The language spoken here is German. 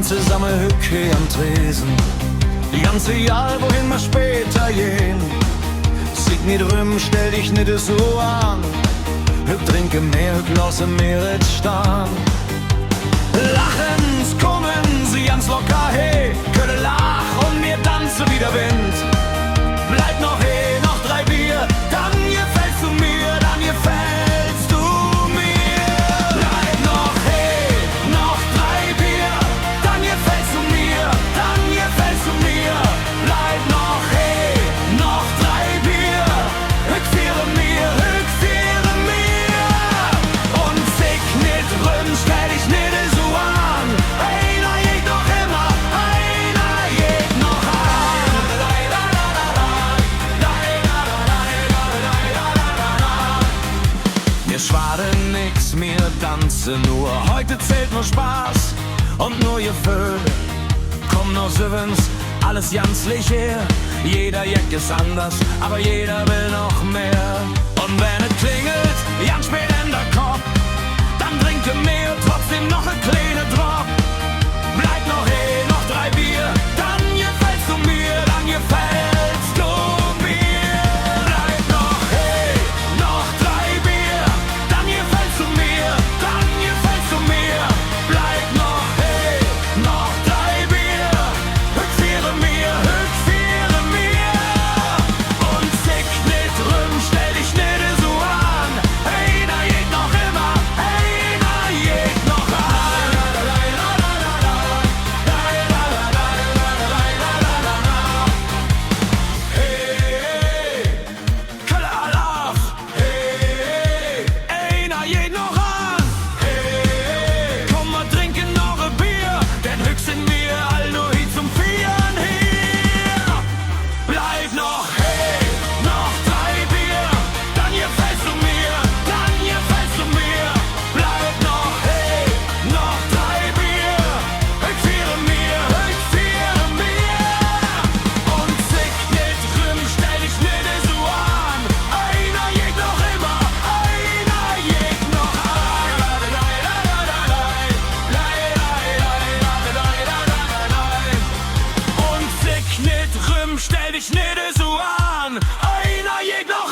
ganze Sammelhücke am Tresen, die ganze Jahr, wohin wir später gehen. Sieg nicht rum, stell dich nicht so an, hüb trinke mehr, hüb lasse mehr jetzt stehen. Lachens kommen sie ganz locker, hey, können lach und mir tanzen wie der Wind. Bleib noch hey, noch 3 Bier, dann gefällst du mir, dann gefällst du mir. Bleib noch hey, noch 3 Bier, dann gefällst du mir, dann gefällst du mir. Bleib noch hey, noch 3 Bier, rückführe mir, rückführe mir. Und sick nicht rum, stell dich nicht so an. Einer geht noch immer, einer geht noch an. Wir schwaden nix, wir tanzen nur. Heute zählt nur Spaß und nur Gefühl. Komm nur Süvens, alles ganz leger. Jeder Jack ist anders, aber jeder will noch mehr. Und wenn es klingelt, ganz spät in der Kopf, dann trinke mehr, trotzdem noch ein kleiner Drop. Bleib noch hey, noch 3 Bier, dann gefällst du mir, dann gefällst du mir. Bleib noch hey, noch 3 Bier, dann gefällst du mir, dann gefällst du mir. Bleib noch hey, noch 3 Bier, rückführe mir, rückführe mir. Und sick nicht rum, stell dich nicht so an. Einer geht noch immer, einer geht noch an. Hey, Kölle Alaf. Hey, einer geht noch an. Hey, komm mal trinken noch ein Bier, denn höchst sind wir all nur hier zum Vieren hier. Bleib noch hey, noch 3 Bier, dann gefällst du mir, dann gefällst du mir. Bleib noch hey, noch 3 Bier, rückführe mir, rückführe mir. Und sick nicht rum, stell dich nicht so an. Einer geht noch immer, einer geht noch an. Und sick nicht rum, stell dich nicht so an. Einer geht noch